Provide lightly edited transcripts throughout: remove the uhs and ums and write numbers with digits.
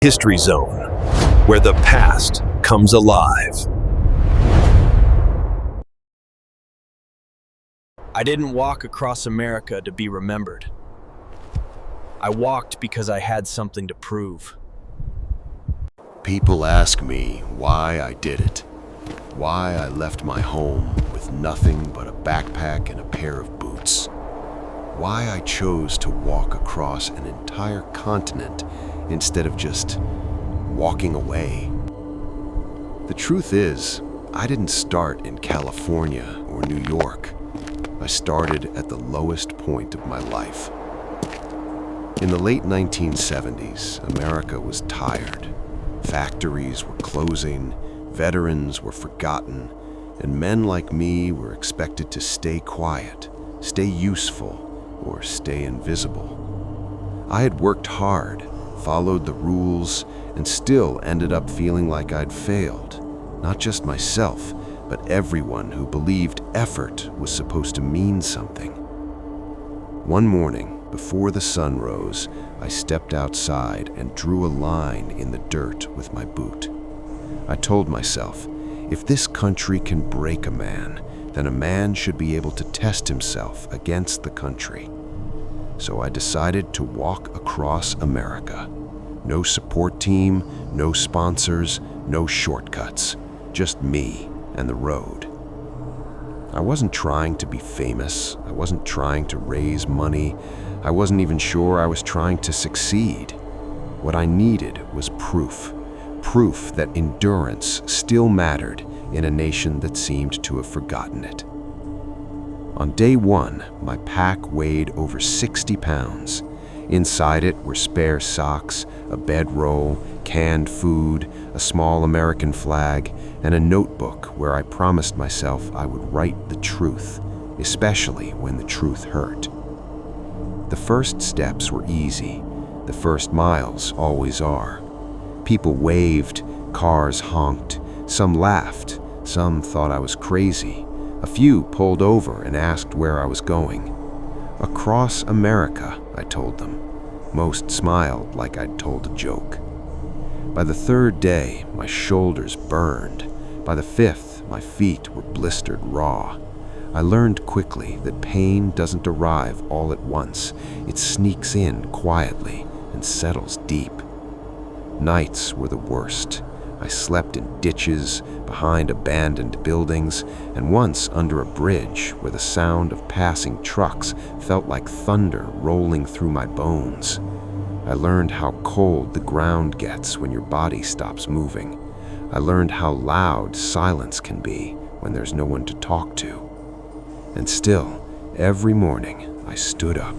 History Zone, where the past comes alive. I didn't walk across America to be remembered. I walked because I had something to prove. People ask me why I did it, why I left my home with nothing but a backpack and a pair of boots, why I chose to walk across an entire continent instead of just walking away. The truth is, I didn't start in California or New York. I started at the lowest point of my life. In the late 1970s, America was tired. Factories were closing, veterans were forgotten, and men like me were expected to stay quiet, stay useful, or stay invisible. I had worked hard, followed the rules, and still ended up feeling like I'd failed. Not just myself, but everyone who believed effort was supposed to mean something. One morning, before the sun rose, I stepped outside and drew a line in the dirt with my boot. I told myself, if this country can break a man, then a man should be able to test himself against the country. So I decided to walk across America. No support team, no sponsors, no shortcuts. Just me and the road. I wasn't trying to be famous. I wasn't trying to raise money. I wasn't even sure I was trying to succeed. What I needed was proof. Proof that endurance still mattered in a nation that seemed to have forgotten it. On day one, my pack weighed over 60 pounds. Inside it were spare socks, a bedroll, canned food, a small American flag, and a notebook where I promised myself I would write the truth, especially when the truth hurt. The first steps were easy. The first miles always are. People waved, cars honked, some laughed, some thought I was crazy. A few pulled over and asked where I was going. Across America, I told them. Most smiled like I'd told a joke. By the third day, my shoulders burned. By the fifth, my feet were blistered raw. I learned quickly that pain doesn't arrive all at once. It sneaks in quietly and settles deep. Nights were the worst. I slept in ditches, behind abandoned buildings, and once under a bridge where the sound of passing trucks felt like thunder rolling through my bones. I learned how cold the ground gets when your body stops moving. I learned how loud silence can be when there's no one to talk to. And still, every morning, I stood up.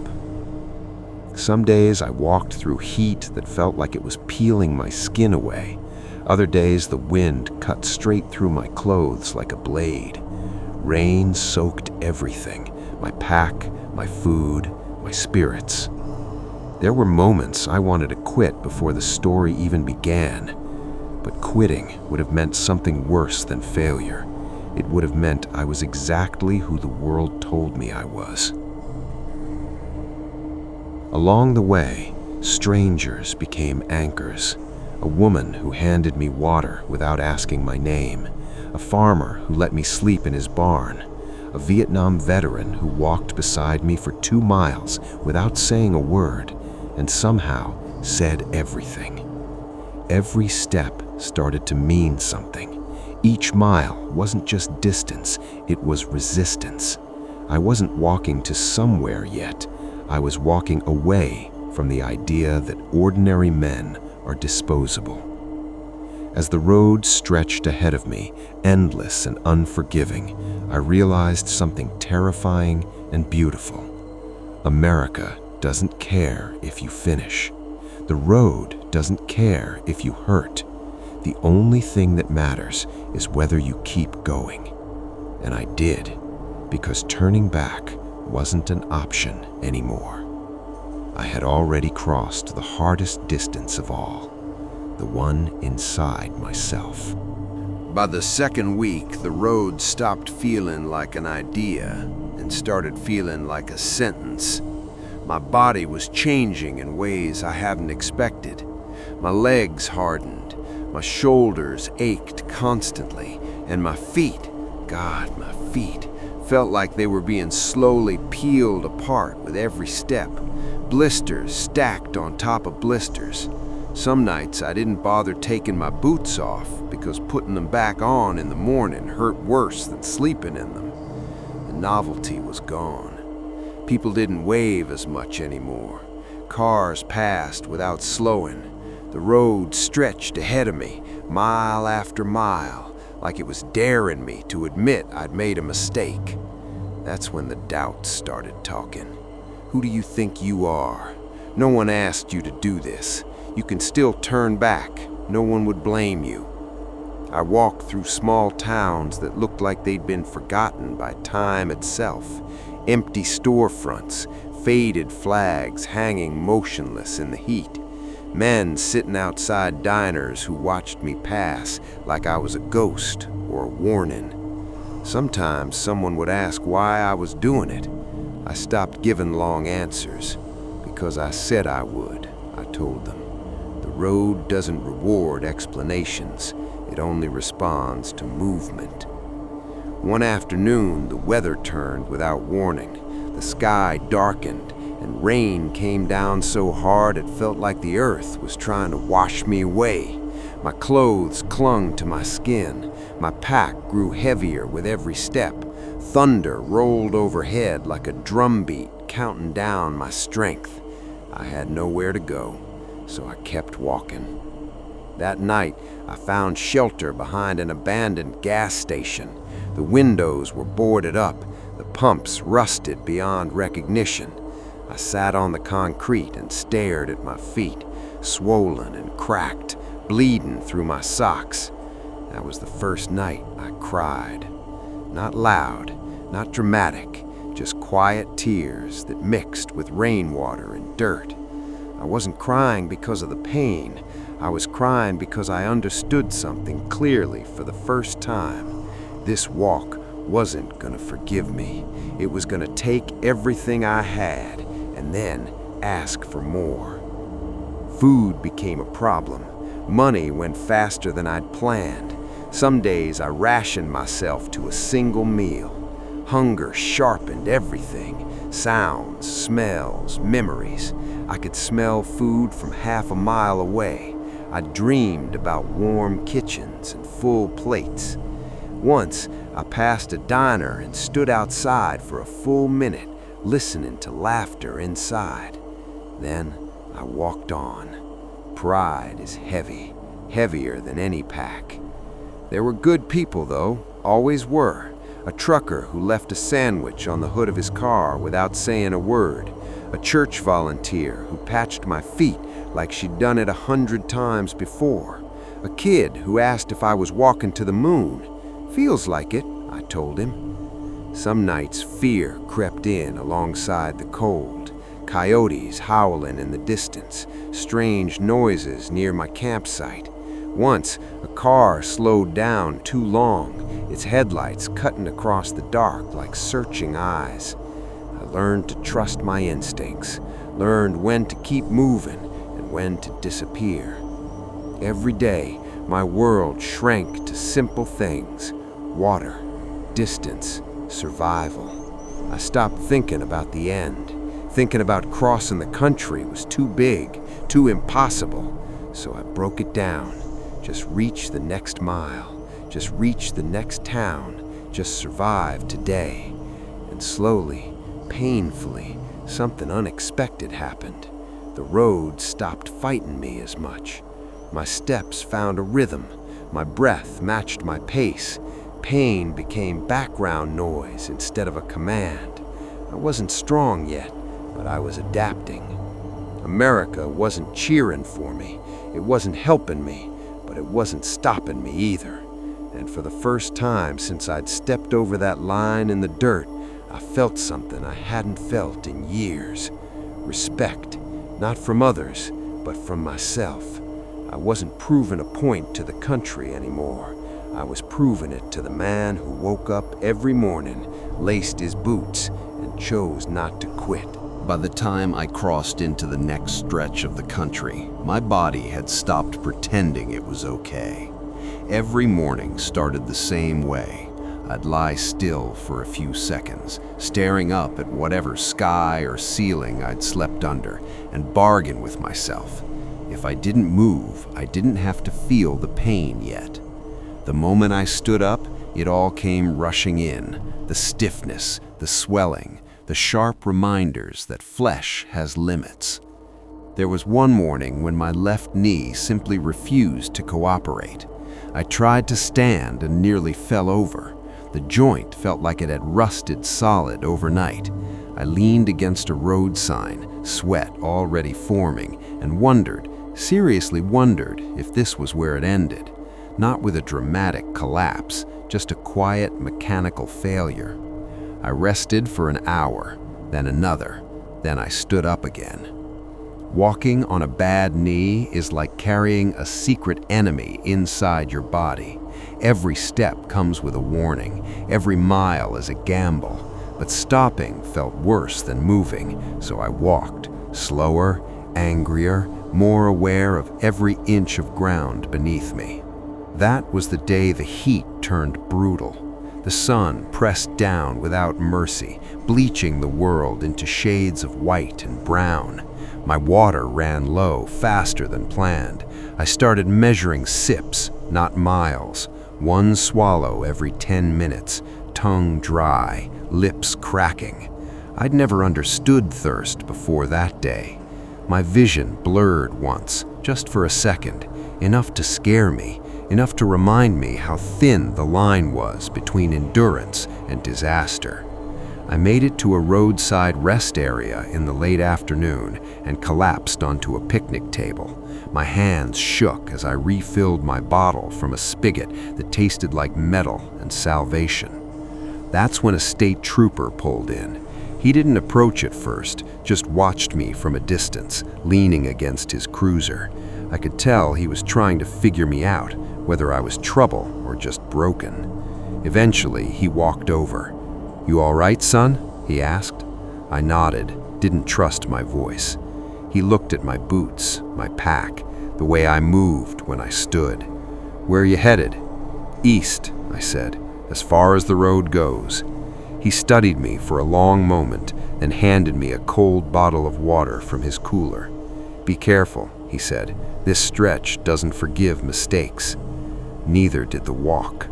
Some days I walked through heat that felt like it was peeling my skin away. Other days, the wind cut straight through my clothes like a blade. Rain soaked everything, my pack, my food, my spirits. There were moments I wanted to quit before the story even began. But quitting would have meant something worse than failure. It would have meant I was exactly who the world told me I was. Along the way, strangers became anchors. A woman who handed me water without asking my name, a farmer who let me sleep in his barn, a Vietnam veteran who walked beside me for 2 miles without saying a word, and somehow said everything. Every step started to mean something. Each mile wasn't just distance, it was resistance. I wasn't walking to somewhere yet. I was walking away from the idea that ordinary men are disposable. As the road stretched ahead of me, endless and unforgiving, I realized something terrifying and beautiful. America doesn't care if you finish. The road doesn't care if you hurt. The only thing that matters is whether you keep going. And I did, because turning back wasn't an option anymore. I had already crossed the hardest distance of all, the one inside myself. By the second week, the road stopped feeling like an idea and started feeling like a sentence. My body was changing in ways I hadn't expected. My legs hardened, my shoulders ached constantly, and my feet, God, my feet, felt like they were being slowly peeled apart with every step. Blisters stacked on top of blisters. Some nights I didn't bother taking my boots off because putting them back on in the morning hurt worse than sleeping in them. The novelty was gone. People didn't wave as much anymore. Cars passed without slowing. The road stretched ahead of me, mile after mile, like it was daring me to admit I'd made a mistake. That's when the doubts started talking. Who do you think you are? No one asked you to do this. You can still turn back. No one would blame you. I walked through small towns that looked like they'd been forgotten by time itself. Empty storefronts, faded flags hanging motionless in the heat. Men sitting outside diners who watched me pass like I was a ghost or a warning. Sometimes someone would ask why I was doing it. I stopped giving long answers because I said I would, I told them. The road doesn't reward explanations. It only responds to movement. One afternoon, the weather turned without warning. The sky darkened, and rain came down so hard it felt like the earth was trying to wash me away. My clothes clung to my skin. My pack grew heavier with every step. Thunder rolled overhead like a drumbeat, counting down my strength. I had nowhere to go, so I kept walking. That night, I found shelter behind an abandoned gas station. The windows were boarded up, the pumps rusted beyond recognition. I sat on the concrete and stared at my feet, swollen and cracked, bleeding through my socks. That was the first night I cried. Not loud, not dramatic, just quiet tears that mixed with rainwater and dirt. I wasn't crying because of the pain. I was crying because I understood something clearly for the first time. This walk wasn't gonna forgive me. It was gonna take everything I had and then ask for more. Food became a problem. Money went faster than I'd planned. Some days I rationed myself to a single meal. Hunger sharpened everything. Sounds, smells, memories. I could smell food from half a mile away. I dreamed about warm kitchens and full plates. Once, I passed a diner and stood outside for a full minute, listening to laughter inside. Then, I walked on. Pride is heavy, heavier than any pack. There were good people, though, always were. A trucker who left a sandwich on the hood of his car without saying a word. A church volunteer who patched my feet like she'd done it 100 times before. A kid who asked if I was walking to the moon. Feels like it, I told him. Some nights fear crept in alongside the cold. Coyotes howling in the distance, strange noises near my campsite. Once, a car slowed down too long, its headlights cutting across the dark like searching eyes. I learned to trust my instincts, learned when to keep moving and when to disappear. Every day, my world shrank to simple things: water, distance, survival. I stopped thinking about the end. Thinking about crossing the country was too big, too impossible, so I broke it down. Just reach the next mile, just reach the next town, just survive today. And slowly, painfully, something unexpected happened. The road stopped fighting me as much. My steps found a rhythm. My breath matched my pace. Pain became background noise instead of a command. I wasn't strong yet, but I was adapting. America wasn't cheering for me. It wasn't helping me, but it wasn't stopping me either. And for the first time since I'd stepped over that line in the dirt, I felt something I hadn't felt in years. Respect, not from others, but from myself. I wasn't proving a point to the country anymore. I was proving it to the man who woke up every morning, laced his boots, and chose not to quit. By the time I crossed into the next stretch of the country, my body had stopped pretending it was okay. Every morning started the same way. I'd lie still for a few seconds, staring up at whatever sky or ceiling I'd slept under, and bargain with myself. If I didn't move, I didn't have to feel the pain yet. The moment I stood up, it all came rushing in. The stiffness, the swelling, the sharp reminders that flesh has limits. There was one morning when my left knee simply refused to cooperate. I tried to stand and nearly fell over. The joint felt like it had rusted solid overnight. I leaned against a road sign, sweat already forming, and wondered, seriously wondered, if this was where it ended. Not with a dramatic collapse, just a quiet mechanical failure. I rested for an hour, then another, then I stood up again. Walking on a bad knee is like carrying a secret enemy inside your body. Every step comes with a warning, every mile is a gamble, but stopping felt worse than moving, so I walked, slower, angrier, more aware of every inch of ground beneath me. That was the day the heat turned brutal. The sun pressed down without mercy, bleaching the world into shades of white and brown. My water ran low, faster than planned. I started measuring sips, not miles. One swallow every 10 minutes, tongue dry, lips cracking. I'd never understood thirst before that day. My vision blurred once, just for a second, enough to scare me, enough to remind me how thin the line was between endurance and disaster. I made it to a roadside rest area in the late afternoon and collapsed onto a picnic table. My hands shook as I refilled my bottle from a spigot that tasted like metal and salvation. That's when a state trooper pulled in. He didn't approach at first, just watched me from a distance, leaning against his cruiser. I could tell he was trying to figure me out, whether I was trouble or just broken. Eventually, he walked over. "You all right, son?" he asked. I nodded, didn't trust my voice. He looked at my boots, my pack, the way I moved when I stood. "Where are you headed?" "East," I said, "as far as the road goes." He studied me for a long moment, then handed me a cold bottle of water from his cooler. "Be careful," he said. "This stretch doesn't forgive mistakes." Neither did the walk.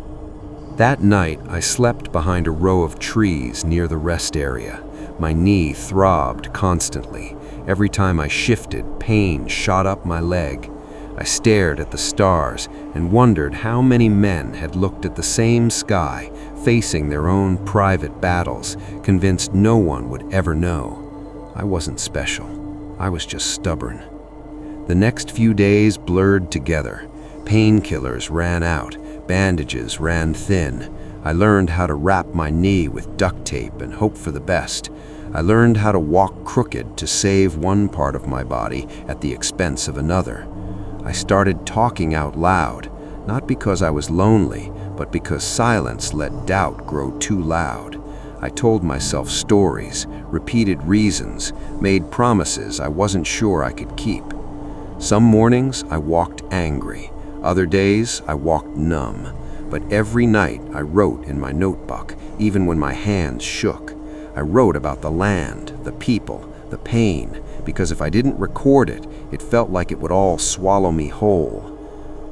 That night, I slept behind a row of trees near the rest area. My knee throbbed constantly. Every time I shifted, pain shot up my leg. I stared at the stars and wondered how many men had looked at the same sky, facing their own private battles, convinced no one would ever know. I wasn't special. I was just stubborn. The next few days blurred together. Painkillers ran out, bandages ran thin. I learned how to wrap my knee with duct tape and hope for the best. I learned how to walk crooked to save one part of my body at the expense of another. I started talking out loud, not because I was lonely, but because silence let doubt grow too loud. I told myself stories, repeated reasons, made promises I wasn't sure I could keep. Some mornings I walked angry, other days I walked numb, but every night I wrote in my notebook, even when my hands shook. I wrote about the land, the people, the pain, because if I didn't record it, it felt like it would all swallow me whole.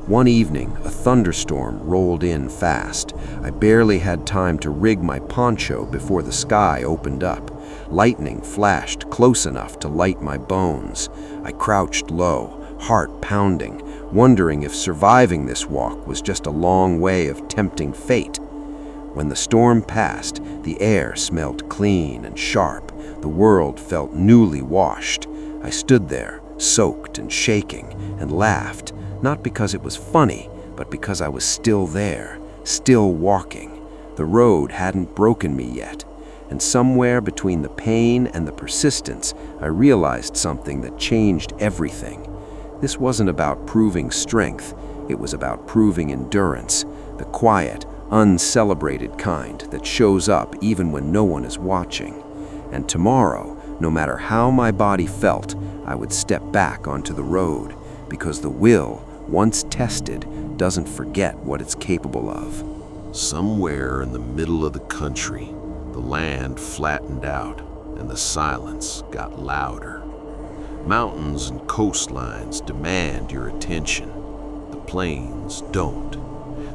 One evening, a thunderstorm rolled in fast. I barely had time to rig my poncho before the sky opened up. Lightning flashed close enough to light my bones. I crouched low, heart pounding, wondering if surviving this walk was just a long way of tempting fate. When the storm passed, the air smelled clean and sharp. The world felt newly washed. I stood there, soaked and shaking, and laughed, not because it was funny, but because I was still there, still walking. The road hadn't broken me yet, and somewhere between the pain and the persistence, I realized something that changed everything. This wasn't about proving strength, it was about proving endurance, the quiet, uncelebrated kind that shows up even when no one is watching. And tomorrow, No matter how my body felt, I would step back onto the road, because the will, once tested, doesn't forget what it's capable of. Somewhere in the middle of the country, the land flattened out and the silence got louder. Mountains and coastlines demand your attention. The plains don't.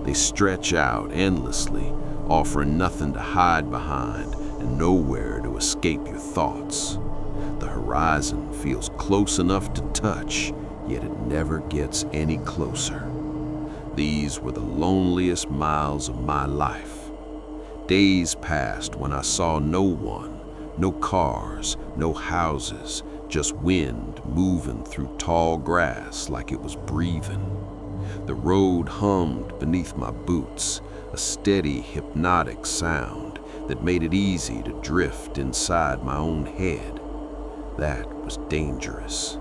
They stretch out endlessly, offering nothing to hide behind and nowhere to escape your thoughts. The horizon feels close enough to touch, yet it never gets any closer. These were the loneliest miles of my life. Days passed when I saw no one, no cars, no houses, just wind moving through tall grass like it was breathing. The road hummed beneath my boots, a steady, hypnotic sound that made it easy to drift inside my own head. That was dangerous.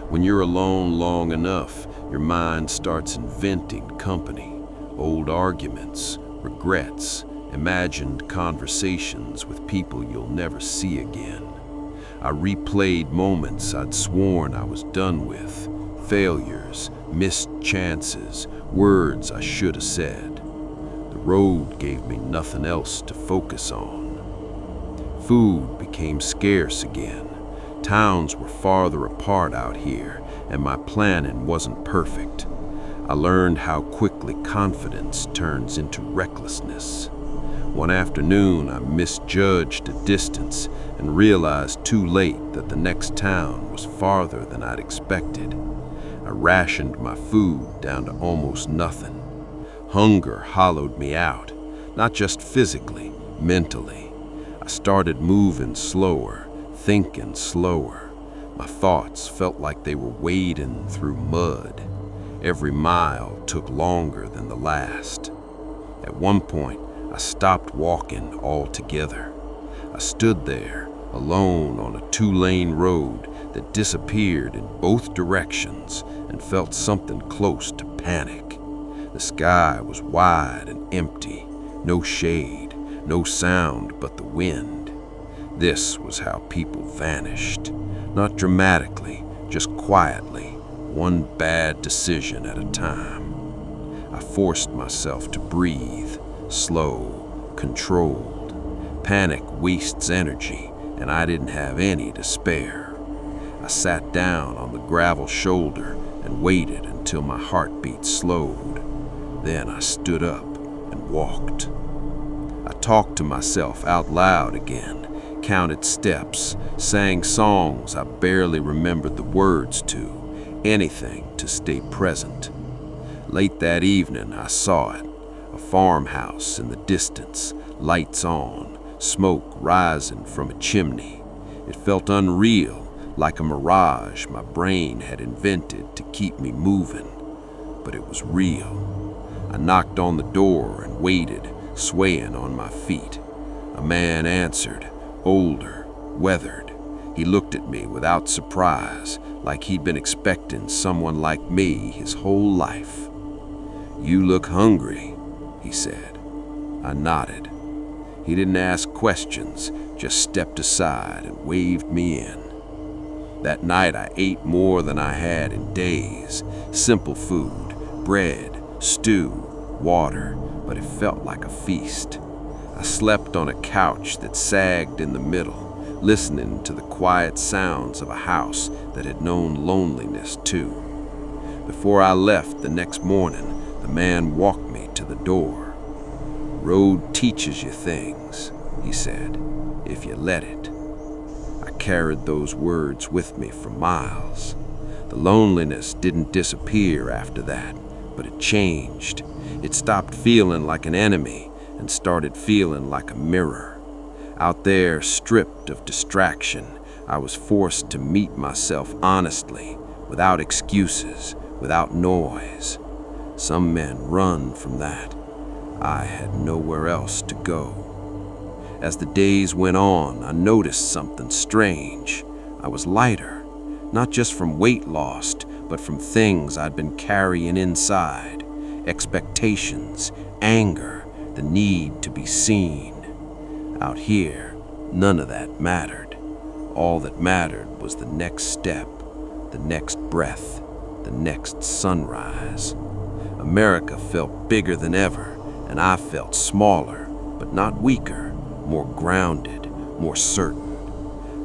When you're alone long enough, your mind starts inventing company, old arguments, regrets, imagined conversations with people you'll never see again. I replayed moments I'd sworn I was done with, failures, missed chances, words I should have said. The road gave me nothing else to focus on. Food became scarce again. Towns were farther apart out here, and my planning wasn't perfect. I learned how quickly confidence turns into recklessness. One afternoon, I misjudged a distance and realized too late that the next town was farther than I'd expected. I rationed my food down to almost nothing. Hunger hollowed me out, not just physically, mentally. I started moving slower, thinking slower. My thoughts felt like they were wading through mud. Every mile took longer than the last. At one point, I stopped walking altogether. I stood there, alone on a 2-lane road that disappeared in both directions, and felt something close to panic. The sky was wide and empty, no shade, no sound but the wind. This was how people vanished. Not dramatically, just quietly, one bad decision at a time. I forced myself to breathe, slow, controlled. Panic wastes energy, and I didn't have any to spare. I sat down on the gravel shoulder and waited until my heartbeat slowed. Then I stood up and walked. I talked to myself out loud again, counted steps, sang songs I barely remembered the words to, anything to stay present. Late that evening, I saw it, a farmhouse in the distance, lights on, smoke rising from a chimney. It felt unreal, like a mirage my brain had invented to keep me moving, but it was real. I knocked on the door and waited, swaying on my feet. A man answered, older, weathered. He looked at me without surprise, like he'd been expecting someone like me his whole life. "You look hungry," he said. I nodded. He didn't ask questions, just stepped aside and waved me in. That night I ate more than I had in days. Simple food, bread, stew, water, but it felt like a feast. I slept on a couch that sagged in the middle, listening to the quiet sounds of a house that had known loneliness too. Before I left the next morning, the man walked me to the door. "Road teaches you things," he said, "if you let it." I carried those words with me for miles. The loneliness didn't disappear after that, but it changed. It stopped feeling like an enemy and started feeling like a mirror. Out there, stripped of distraction, I was forced to meet myself honestly, without excuses, without noise. Some men run from that. I had nowhere else to go. As the days went on, I noticed something strange. I was lighter, not just from weight lost, but from things I'd been carrying inside. Expectations, anger, the need to be seen. Out here, none of that mattered. all that mattered was the next step, the next breath, the next sunrise. America felt bigger than ever, and I felt smaller, but not weaker, more grounded, more certain.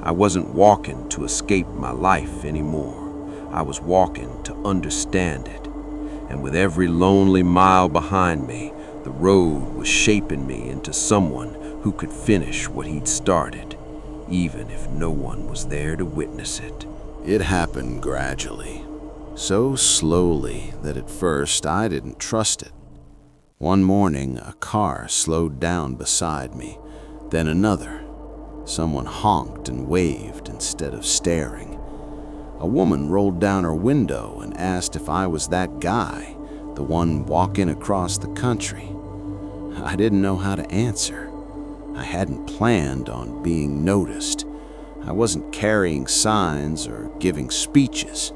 I wasn't walking to escape my life anymore. I was walking to understand it. And with every lonely mile behind me, the road was shaping me into someone who could finish what he'd started, even if no one was there to witness it. It happened gradually, so slowly that at first I didn't trust it. One morning, a car slowed down beside me, then another. Someone honked and waved instead of staring. A woman rolled down her window and asked if I was that guy, the one walking across the country. I didn't know how to answer. I hadn't planned on being noticed. I wasn't carrying signs or giving speeches,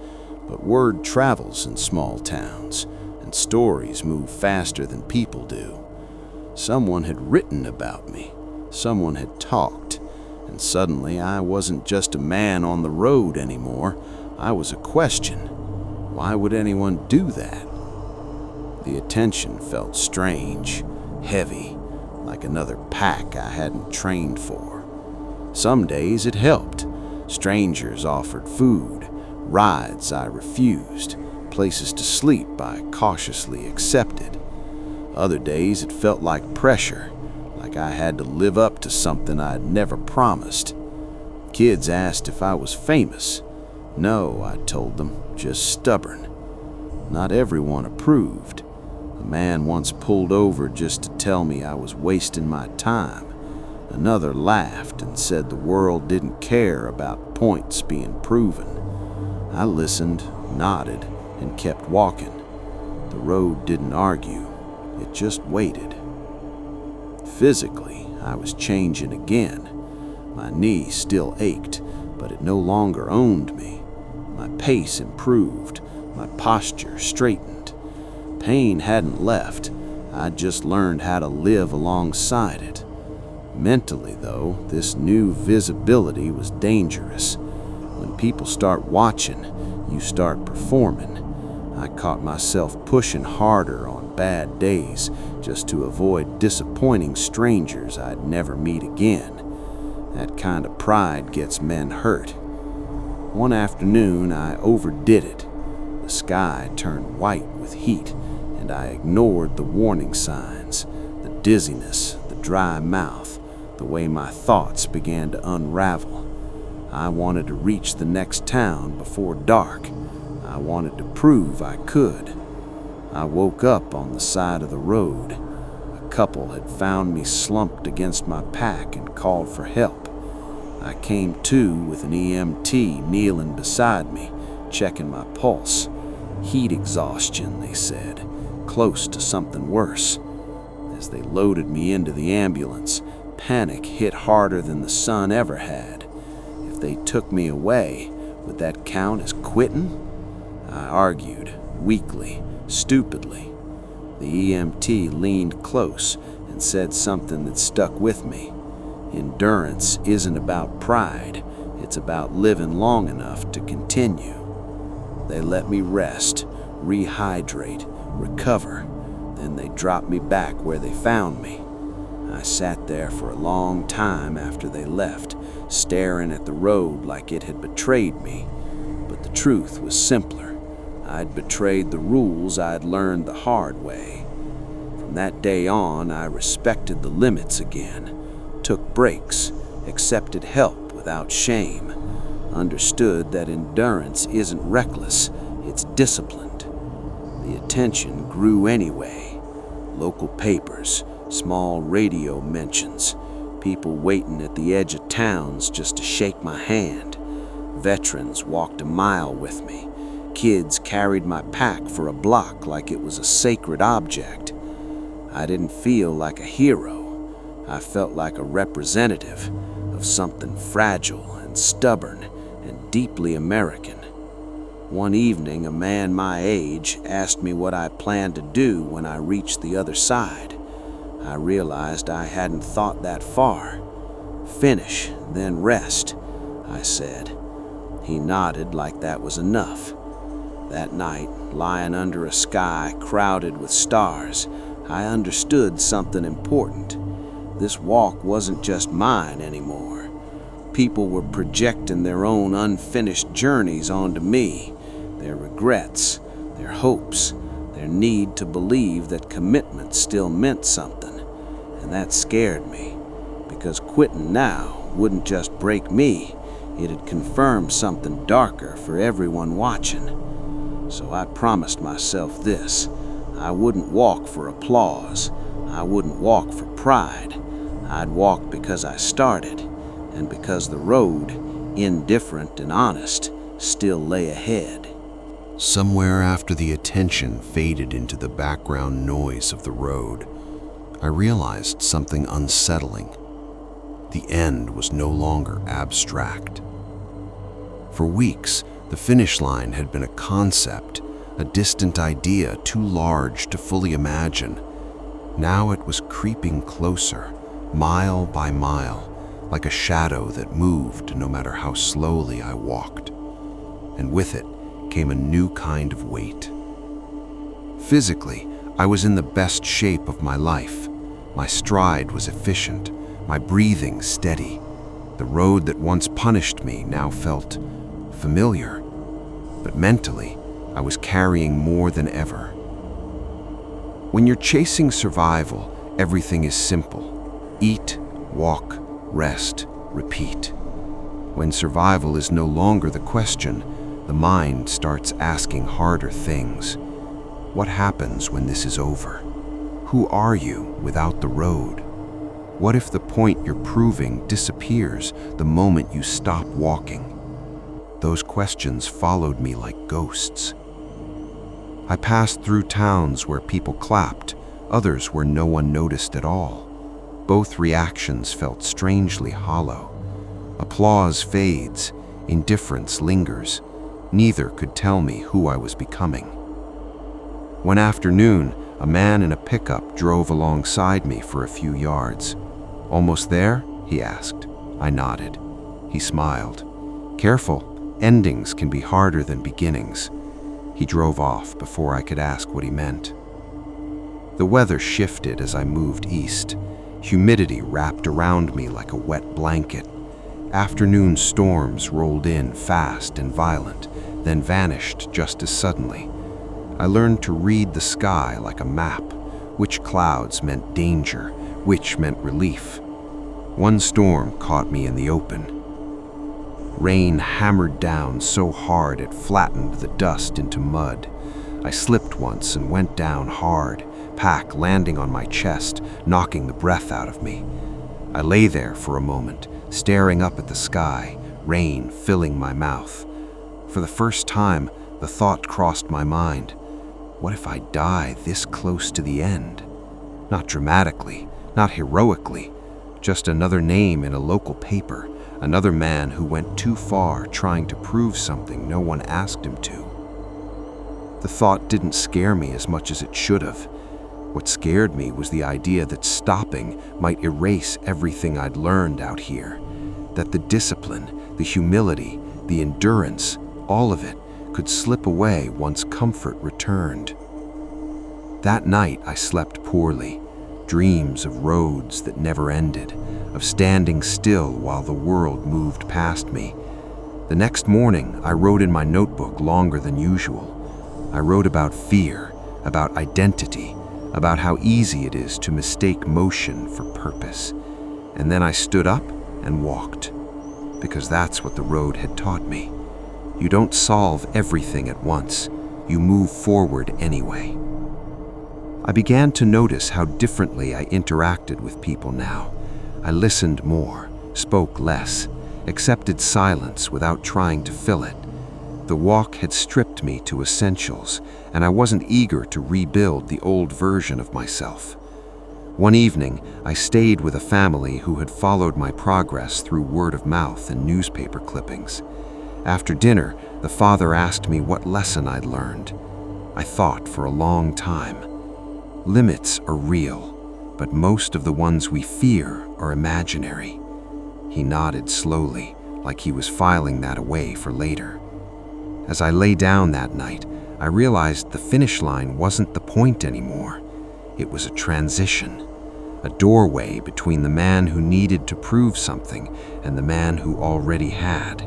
but word travels in small towns, and stories move faster than people do. Someone had written about me. Someone had talked. And suddenly I wasn't just a man on the road anymore. I was a question. Why would anyone do that? The attention felt strange, heavy, like another pack I hadn't trained for. Some days it helped. Strangers offered food, rides I refused, places to sleep I cautiously accepted. Other days it felt like pressure, like I had to live up to something I'd never promised. Kids asked if I was famous. No, I told them, just stubborn. Not everyone approved. A man once pulled over just to tell me I was wasting my time. Another laughed and said the world didn't care about points being proven. I listened, nodded, and kept walking. The road didn't argue. It just waited. Physically, I was changing again. My knee still ached, but it no longer owned me. My pace improved, my posture straightened. Pain hadn't left. I'd just learned how to live alongside it. Mentally, though, this new visibility was dangerous. When people start watching, you start performing. I caught myself pushing harder on bad days just to avoid disappointing strangers I'd never meet again. That kind of pride gets men hurt. One afternoon, I overdid it. The sky turned white with heat, and I ignored the warning signs, the dizziness, the dry mouth, the way my thoughts began to unravel. I wanted to reach the next town before dark. I wanted to prove I could. I woke up on the side of the road. A couple had found me slumped against my pack and called for help. I came to with an EMT kneeling beside me, checking my pulse. Heat exhaustion, they said, close to something worse. As they loaded me into the ambulance, panic hit harder than the sun ever had. If they took me away, would that count as quitting? I argued, weakly, stupidly. The EMT leaned close and said something that stuck with me. Endurance isn't about pride, it's about living long enough to continue. They let me rest, rehydrate, recover. Then they dropped me back where they found me. I sat there for a long time after they left, staring at the road like it had betrayed me. But the truth was simpler. I'd betrayed the rules I'd learned the hard way. From that day on, I respected the limits again, took breaks, accepted help without shame, understood that endurance isn't reckless, it's disciplined. The attention grew anyway. Local papers, small radio mentions, people waiting at the edge of towns just to shake my hand. Veterans walked a mile with me. Kids carried my pack for a block like it was a sacred object. I didn't feel like a hero. I felt like a representative of something fragile and stubborn and deeply American. One evening, a man my age asked me what I planned to do when I reached the other side. I realized I hadn't thought that far. Finish, then rest. I said. He nodded like that was enough. That night, lying under a sky crowded with stars, I understood something important. This walk wasn't just mine anymore. People were projecting their own unfinished journeys onto me, their regrets, their hopes, their need to believe that commitment still meant something. And that scared me, because quitting now wouldn't just break me, it'd confirm something darker for everyone watching. So I promised myself this: I wouldn't walk for applause, I wouldn't walk for pride. I'd walk because I started, and because the road, indifferent and honest, still lay ahead. Somewhere after the attention faded into the background noise of the road, I realized something unsettling. The end was no longer abstract. For weeks, the finish line had been a concept, a distant idea too large to fully imagine. Now it was creeping closer, mile by mile, like a shadow that moved no matter how slowly I walked. And with it came a new kind of weight. Physically, I was in the best shape of my life. My stride was efficient, my breathing steady. The road that once punished me now felt familiar. But mentally, I was carrying more than ever. When you're chasing survival, everything is simple. Eat, walk, rest, repeat. When survival is no longer the question, the mind starts asking harder things. What happens when this is over? Who are you without the road? What if the point you're proving disappears the moment you stop walking? Those questions followed me like ghosts. I passed through towns where people clapped, others where no one noticed at all. Both reactions felt strangely hollow. Applause fades, indifference lingers. Neither could tell me who I was becoming. One afternoon, a man in a pickup drove alongside me for a few yards. "Almost there?" he asked. I nodded. He smiled. "Careful, endings can be harder than beginnings." He drove off before I could ask what he meant. The weather shifted as I moved east. Humidity wrapped around me like a wet blanket. Afternoon storms rolled in fast and violent, then vanished just as suddenly. I learned to read the sky like a map, which clouds meant danger, which meant relief. One storm caught me in the open. Rain hammered down so hard it flattened the dust into mud. I slipped once and went down hard, pack landing on my chest, knocking the breath out of me. I lay there for a moment, staring up at the sky, rain filling my mouth. For the first time, the thought crossed my mind: what if I die this close to the end? Not dramatically, not heroically, just another name in a local paper, another man who went too far trying to prove something no one asked him to. The thought didn't scare me as much as it should have. What scared me was the idea that stopping might erase everything I'd learned out here, that the discipline, the humility, the endurance, all of it could slip away once comfort returned. That night I slept poorly, dreams of roads that never ended, of standing still while the world moved past me. The next morning, I wrote in my notebook longer than usual. I wrote about fear, about identity, about how easy it is to mistake motion for purpose. And then I stood up and walked, because that's what the road had taught me. You don't solve everything at once. You move forward anyway. I began to notice how differently I interacted with people now. I listened more, spoke less, accepted silence without trying to fill it. The walk had stripped me to essentials, and I wasn't eager to rebuild the old version of myself. One evening, I stayed with a family who had followed my progress through word of mouth and newspaper clippings. After dinner, the father asked me what lesson I'd learned. I thought for a long time. Limits are real, but most of the ones we fear are imaginary. He nodded slowly, like he was filing that away for later. As I lay down that night, I realized the finish line wasn't the point anymore. It was a transition, a doorway between the man who needed to prove something and the man who already had.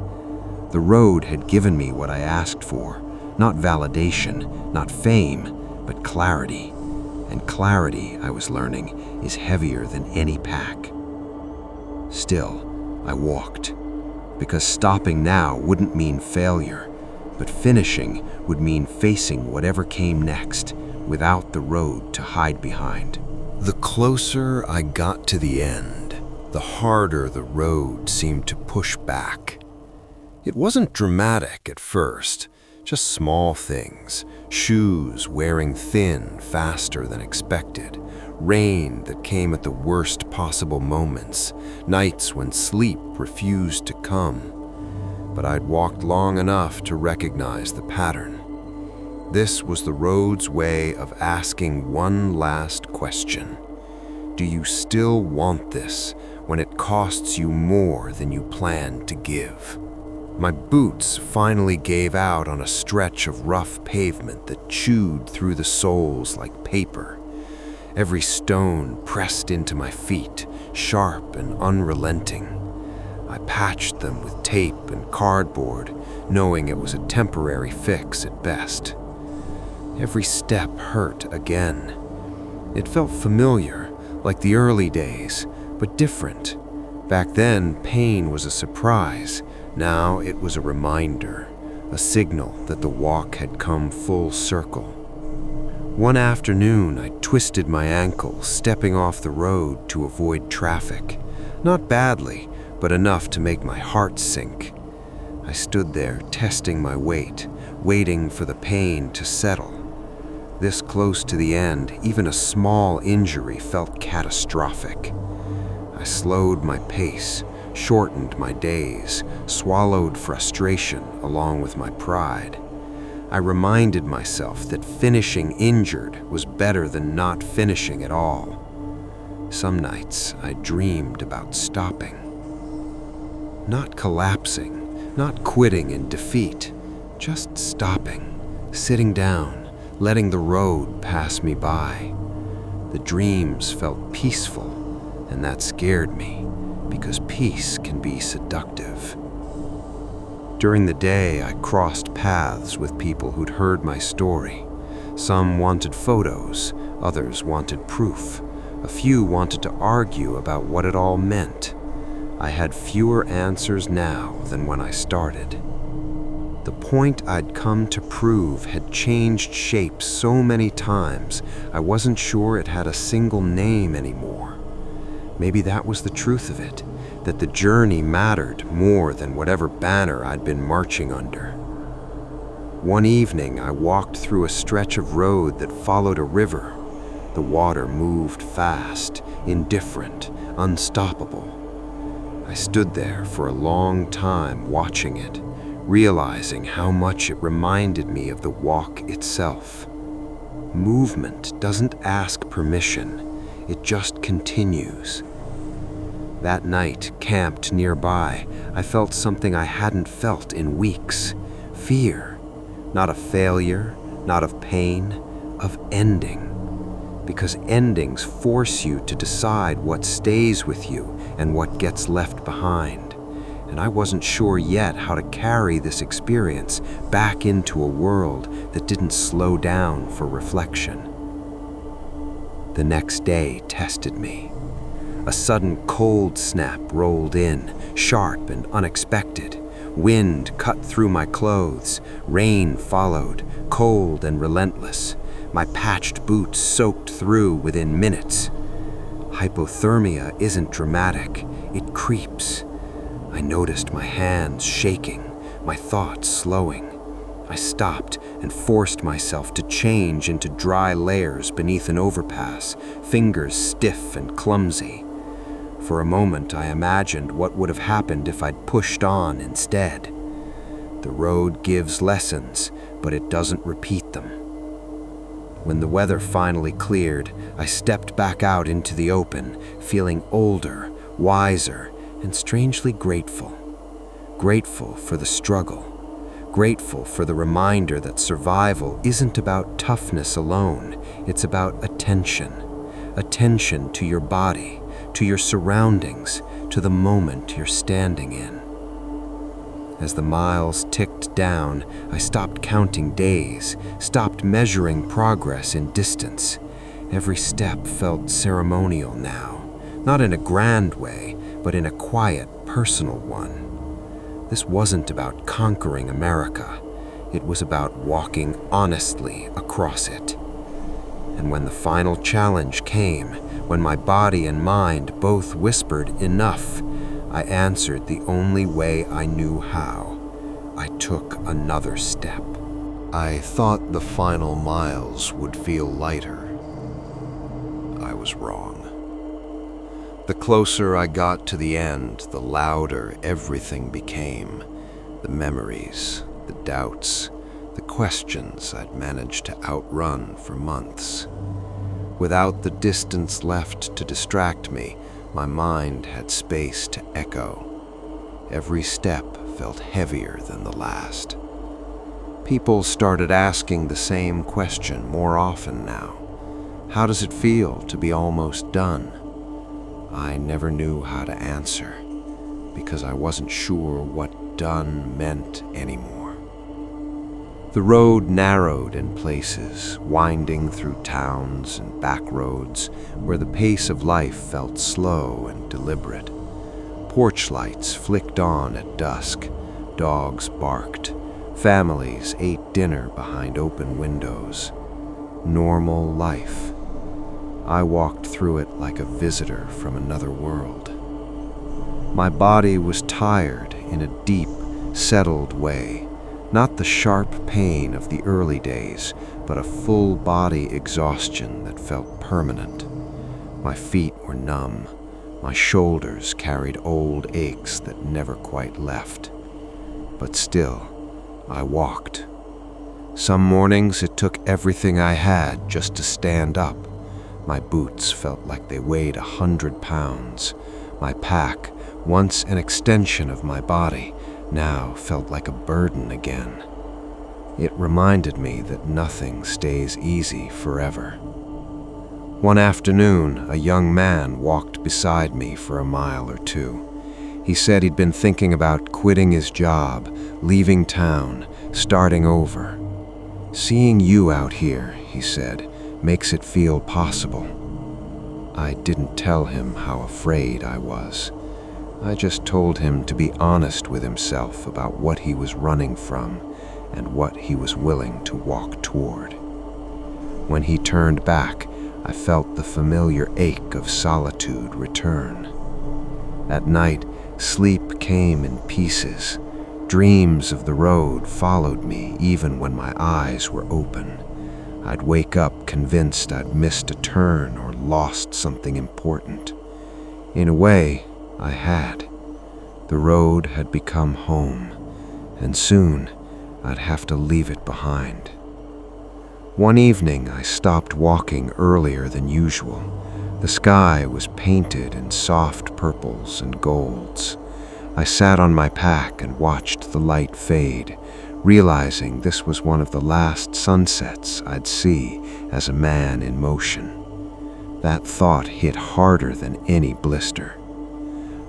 The road had given me what I asked for, not validation, not fame, but clarity. And clarity, I was learning, is heavier than any pack. Still, I walked, because stopping now wouldn't mean failure, but finishing would mean facing whatever came next, without the road to hide behind. The closer I got to the end, the harder the road seemed to push back. It wasn't dramatic at first, just small things. Shoes wearing thin faster than expected, rain that came at the worst possible moments, nights when sleep refused to come. But I'd walked long enough to recognize the pattern. This was the road's way of asking one last question. Do you still want this when it costs you more than you planned to give? My boots finally gave out on a stretch of rough pavement that chewed through the soles like paper. Every stone pressed into my feet, sharp and unrelenting. I patched them with tape and cardboard, knowing it was a temporary fix at best. Every step hurt again. It felt familiar, like the early days, but different. Back then, pain was a surprise. Now it was a reminder, a signal that the walk had come full circle. One afternoon, I twisted my ankle, stepping off the road to avoid traffic. Not badly, but enough to make my heart sink. I stood there, testing my weight, waiting for the pain to settle. This close to the end, even a small injury felt catastrophic. I slowed my pace, shortened my days, swallowed frustration along with my pride. I reminded myself that finishing injured was better than not finishing at all. Some nights I dreamed about stopping. Not collapsing, not quitting in defeat, just stopping, sitting down, letting the road pass me by. The dreams felt peaceful, and that scared me, because peace can be seductive. During the day, I crossed paths with people who'd heard my story. Some wanted photos, others wanted proof. A few wanted to argue about what it all meant. I had fewer answers now than when I started. The point I'd come to prove had changed shape so many times, I wasn't sure it had a single name anymore. Maybe that was the truth of it, that the journey mattered more than whatever banner I'd been marching under. One evening, I walked through a stretch of road that followed a river. The water moved fast, indifferent, unstoppable. I stood there for a long time watching it, realizing how much it reminded me of the walk itself. Movement doesn't ask permission, it just continues. That night, camped nearby, I felt something I hadn't felt in weeks. Fear. Not of failure, not of pain, of ending. Because endings force you to decide what stays with you and what gets left behind. And I wasn't sure yet how to carry this experience back into a world that didn't slow down for reflection. The next day tested me. A sudden cold snap rolled in, sharp and unexpected. Wind cut through my clothes. Rain followed, cold and relentless. My patched boots soaked through within minutes. Hypothermia isn't dramatic, it creeps. I noticed my hands shaking, my thoughts slowing. I stopped and forced myself to change into dry layers beneath an overpass, fingers stiff and clumsy. For a moment, I imagined what would have happened if I'd pushed on instead. The road gives lessons, but it doesn't repeat them. When the weather finally cleared, I stepped back out into the open, feeling older, wiser, and strangely grateful. grateful for the struggle, grateful for the reminder that survival isn't about toughness alone, it's about attention. Attention to your body, to your surroundings, to the moment you're standing in. As the miles ticked down, I stopped counting days, stopped measuring progress in distance. Every step felt ceremonial now, not in a grand way, but in a quiet, personal one. This wasn't about conquering America. It was about walking honestly across it. And when the final challenge came, when my body and mind both whispered enough, I answered the only way I knew how. I took another step. I thought the final miles would feel lighter. I was wrong. The closer I got to the end, the louder everything became. The memories, the doubts, the questions I'd managed to outrun for months. Without the distance left to distract me, my mind had space to echo. Every step felt heavier than the last. People started asking the same question more often now. How does it feel to be almost done? I never knew how to answer, because I wasn't sure what done meant anymore. The road narrowed in places, winding through towns and back roads where the pace of life felt slow and deliberate. Porch lights flicked on at dusk, dogs barked, families ate dinner behind open windows. Normal life. I walked through it like a visitor from another world. My body was tired in a deep, settled way. Not the sharp pain of the early days, but a full-body exhaustion that felt permanent. My feet were numb. My shoulders carried old aches that never quite left. But still, I walked. Some mornings it took everything I had just to stand up. My boots felt like they weighed 100 pounds. My pack, once an extension of my body, now felt like a burden again. It reminded me that nothing stays easy forever. One afternoon, a young man walked beside me for a mile or two. He said he'd been thinking about quitting his job, leaving town, starting over. "Seeing you out here," he said, "makes it feel possible." I didn't tell him how afraid I was. I just told him to be honest with himself about what he was running from and what he was willing to walk toward. When he turned back, I felt the familiar ache of solitude return. At night, sleep came in pieces. Dreams of the road followed me even when my eyes were open. I'd wake up convinced I'd missed a turn or lost something important. In a way, I had. The road had become home, and soon I'd have to leave it behind. One evening, I stopped walking earlier than usual. The sky was painted in soft purples and golds. I sat on my pack and watched the light fade, realizing this was one of the last sunsets I'd see as a man in motion. That thought hit harder than any blister.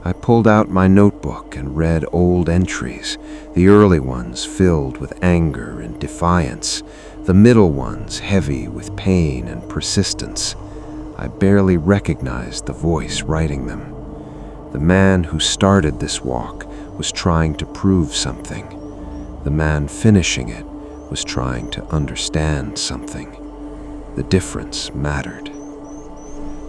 I pulled out my notebook and read old entries, the early ones filled with anger and defiance, the middle ones heavy with pain and persistence. I barely recognized the voice writing them. The man who started this walk was trying to prove something. The man finishing it was trying to understand something. The difference mattered.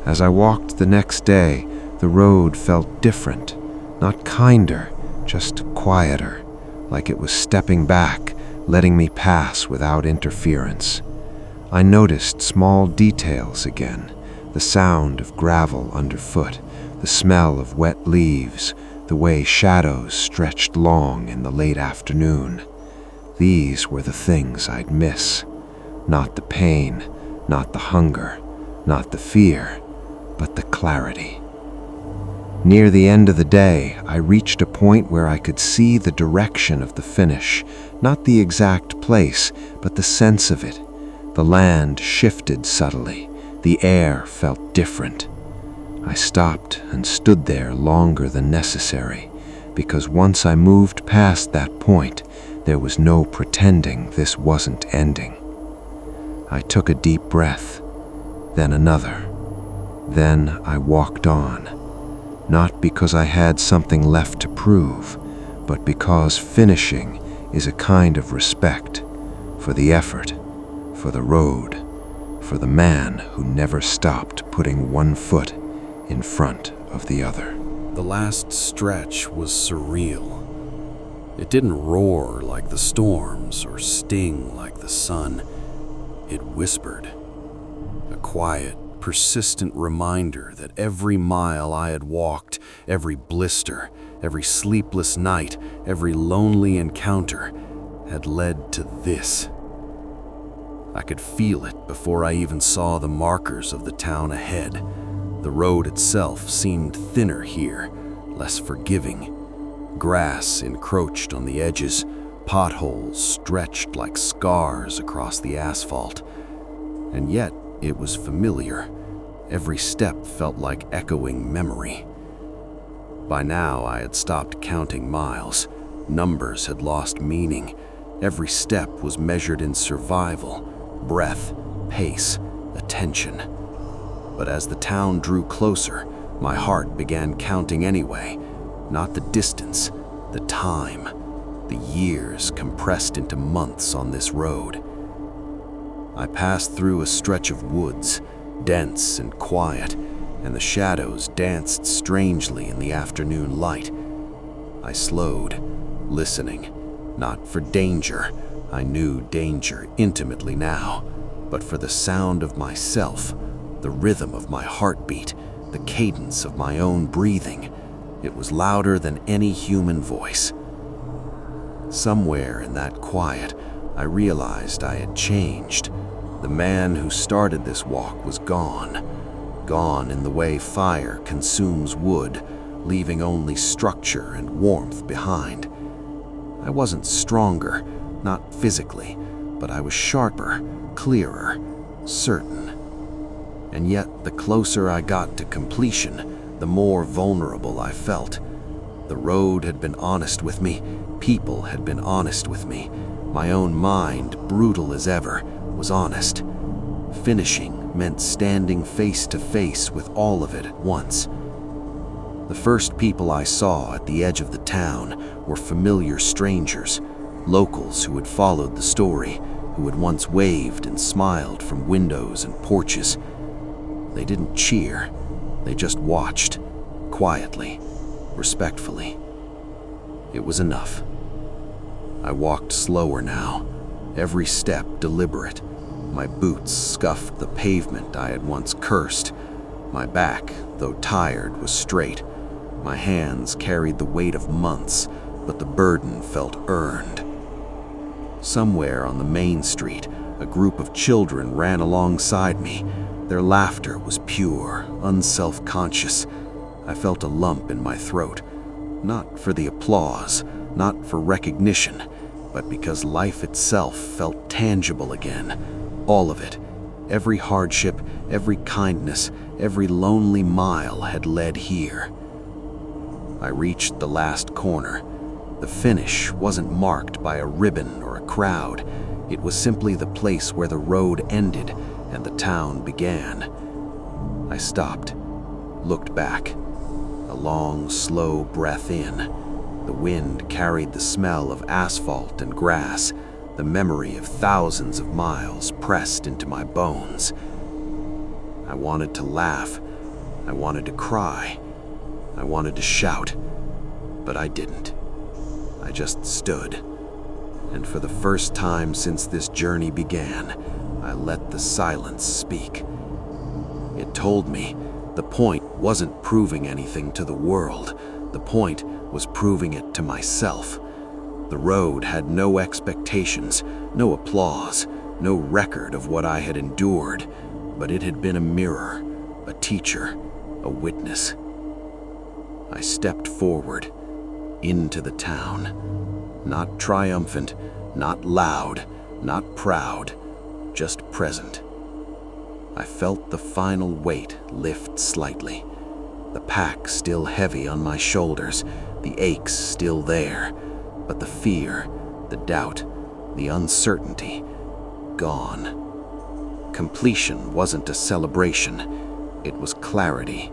As I walked the next day, the road felt different, not kinder, just quieter, like it was stepping back, letting me pass without interference. I noticed small details again, the sound of gravel underfoot, the smell of wet leaves, the way shadows stretched long in the late afternoon. These were the things I'd miss. Not the pain, not the hunger, not the fear, but the clarity. Near the end of the day, I reached a point where I could see the direction of the finish, not the exact place, but the sense of it. The land shifted subtly. The air felt different. I stopped and stood there longer than necessary, because once I moved past that point, there was no pretending this wasn't ending. I took a deep breath, then another. Then I walked on, not because I had something left to prove, but because finishing is a kind of respect for the effort, for the road, for the man who never stopped putting one foot in front of the other. The last stretch was surreal. It didn't roar like the storms or sting like the sun. It whispered, a quiet, persistent reminder that every mile I had walked, every blister, every sleepless night, every lonely encounter had led to this. I could feel it before I even saw the markers of the town ahead. The road itself seemed thinner here, less forgiving. Grass encroached on the edges, potholes stretched like scars across the asphalt. And yet, it was familiar. Every step felt like echoing memory. By now, I had stopped counting miles. Numbers had lost meaning. Every step was measured in survival, breath, pace, attention. But as the town drew closer, my heart began counting anyway. Not the distance, the time, the years compressed into months on this road. I passed through a stretch of woods, dense and quiet, and the shadows danced strangely in the afternoon light. I slowed, listening, not for danger. I knew danger intimately now, but for the sound of myself, the rhythm of my heartbeat, the cadence of my own breathing. It was louder than any human voice. Somewhere in that quiet, I realized I had changed. The man who started this walk was gone. Gone in the way fire consumes wood, leaving only structure and warmth behind. I wasn't stronger, not physically, but I was sharper, clearer, certain. And yet, the closer I got to completion, the more vulnerable I felt. The road had been honest with me, people had been honest with me. My own mind, brutal as ever, was honest. Finishing meant standing face to face with all of it at once. The first people I saw at the edge of the town were familiar strangers, locals who had followed the story, who had once waved and smiled from windows and porches. They didn't cheer, they just watched, quietly, respectfully. It was enough. I walked slower now, every step deliberate. My boots scuffed the pavement I had once cursed. My back, though tired, was straight. My hands carried the weight of months, but the burden felt earned. Somewhere on the main street, a group of children ran alongside me. Their laughter was pure, unself-conscious. I felt a lump in my throat, not for the applause, not for recognition, but because life itself felt tangible again. All of it. Every hardship, every kindness, every lonely mile had led here. I reached the last corner. The finish wasn't marked by a ribbon or a crowd. It was simply the place where the road ended and the town began. I stopped, looked back. A long, slow breath in. The wind carried the smell of asphalt and grass, the memory of thousands of miles pressed into my bones. I wanted to laugh. I wanted to cry. I wanted to shout, but I didn't. I just stood, and for the first time since this journey began, I let the silence speak. It told me the point wasn't proving anything to the world. The point was proving it to myself. The road had no expectations, no applause, no record of what I had endured, but it had been a mirror, a teacher, a witness. I stepped forward, into the town. Not triumphant, not loud, not proud, just present. I felt the final weight lift slightly. The pack still heavy on my shoulders, the aches still there, but the fear, the doubt, the uncertainty, gone. Completion wasn't a celebration, it was clarity,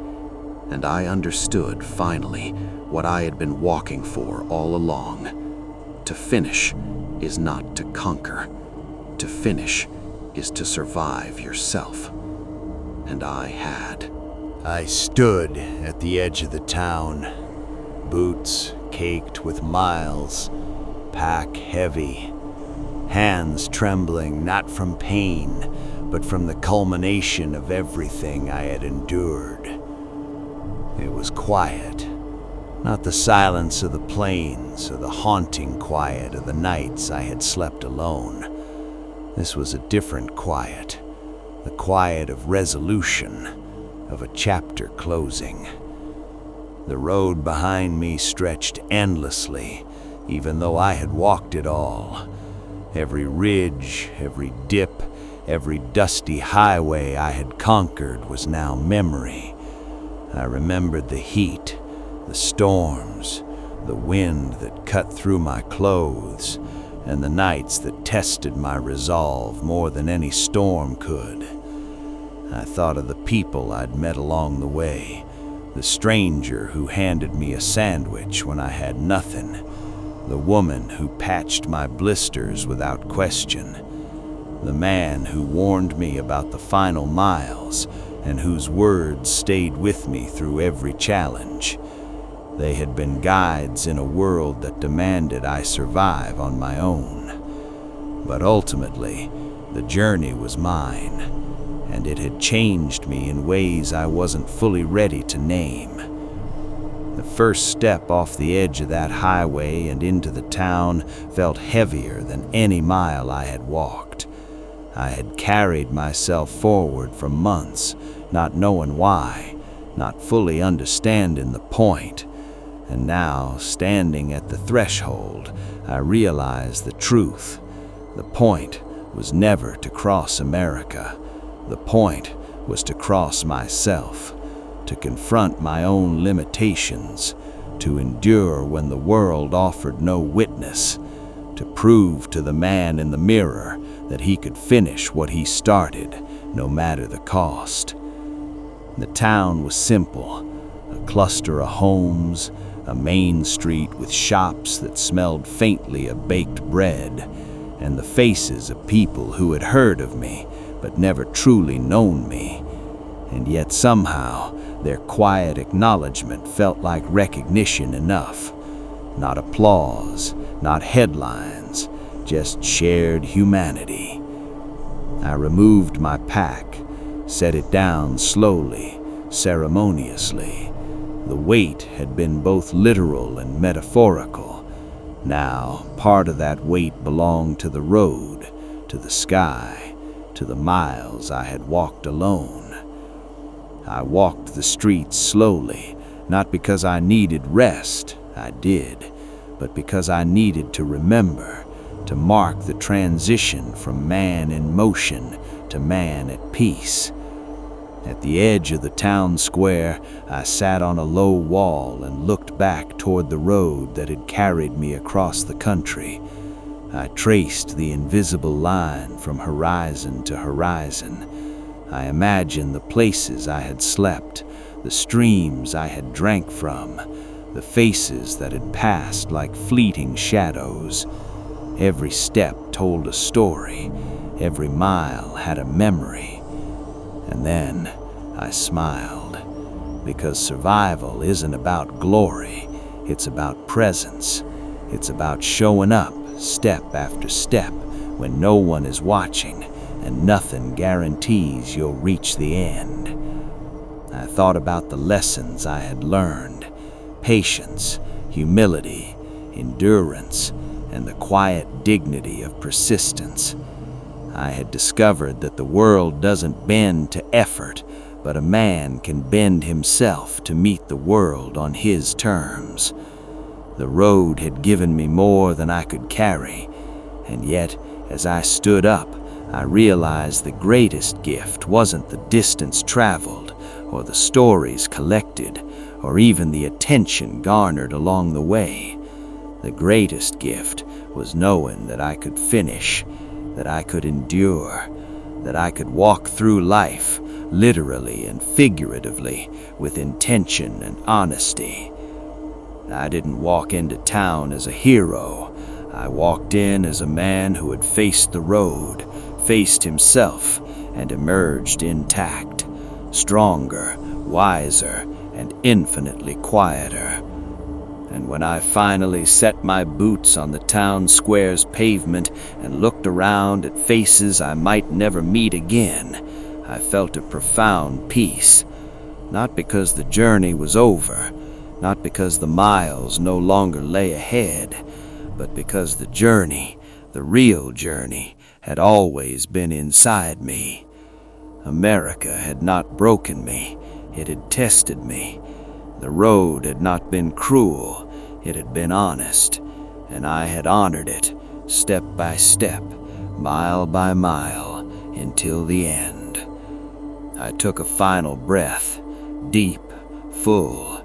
and I understood finally what I had been walking for all along. To finish is not to conquer. To finish is to survive yourself. And I had. I stood at the edge of the town, boots caked with miles, pack heavy, hands trembling not from pain, but from the culmination of everything I had endured. It was quiet, not the silence of the plains or the haunting quiet of the nights I had slept alone. This was a different quiet, the quiet of resolution, of a chapter closing. The road behind me stretched endlessly, even though I had walked it all. Every ridge, every dip, every dusty highway I had conquered was now memory. I remembered the heat, the storms, the wind that cut through my clothes, and the nights that tested my resolve more than any storm could. I thought of the people I'd met along the way, the stranger who handed me a sandwich when I had nothing, the woman who patched my blisters without question, the man who warned me about the final miles and whose words stayed with me through every challenge. They had been guides in a world that demanded I survive on my own. But ultimately, the journey was mine, and it had changed me in ways I wasn't fully ready to name. The first step off the edge of that highway and into the town felt heavier than any mile I had walked. I had carried myself forward for months, not knowing why, not fully understanding the point. And now, standing at the threshold, I realized the truth. The point was never to cross America. The point was to cross myself, to confront my own limitations, to endure when the world offered no witness, to prove to the man in the mirror that he could finish what he started, no matter the cost. The town was simple, a cluster of homes, a main street with shops that smelled faintly of baked bread, and the faces of people who had heard of me but never truly known me. And yet somehow their quiet acknowledgement felt like recognition enough. Not applause, not headlines, just shared humanity. I removed my pack, set it down slowly, ceremoniously. The weight had been both literal and metaphorical. Now, part of that weight belonged to the road, to the sky, to the miles I had walked alone. I walked the streets slowly, not because I needed rest, I did, but because I needed to remember, to mark the transition from man in motion to man at peace. At the edge of the town square, I sat on a low wall and looked back toward the road that had carried me across the country. I traced the invisible line from horizon to horizon. I imagined the places I had slept, the streams I had drank from, the faces that had passed like fleeting shadows. Every step told a story, every mile had a memory. And then I smiled, because survival isn't about glory, it's about presence. It's about showing up step after step when no one is watching and nothing guarantees you'll reach the end. I thought about the lessons I had learned, patience, humility, endurance, and the quiet dignity of persistence. I had discovered that the world doesn't bend to effort, but a man can bend himself to meet the world on his terms. The road had given me more than I could carry, and yet, as I stood up, I realized the greatest gift wasn't the distance traveled, or the stories collected, or even the attention garnered along the way. The greatest gift was knowing that I could finish, that I could endure, that I could walk through life, literally and figuratively, with intention and honesty. I didn't walk into town as a hero. I walked in as a man who had faced the road, faced himself, and emerged intact, stronger, wiser, and infinitely quieter. And when I finally set my boots on the town square's pavement and looked around at faces I might never meet again, I felt a profound peace, not because the journey was over, not because the miles no longer lay ahead, but because the journey, the real journey, had always been inside me. America had not broken me, it had tested me. The road had not been cruel, it had been honest, and I had honored it, step by step, mile by mile, until the end. I took a final breath, deep, full,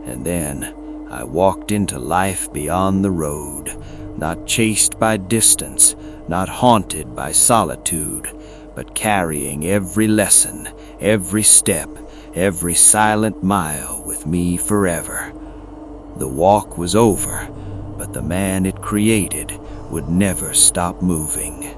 and then I walked into life beyond the road, not chased by distance, not haunted by solitude, but carrying every lesson, every step, every silent mile with me forever. The walk was over, but the man it created would never stop moving.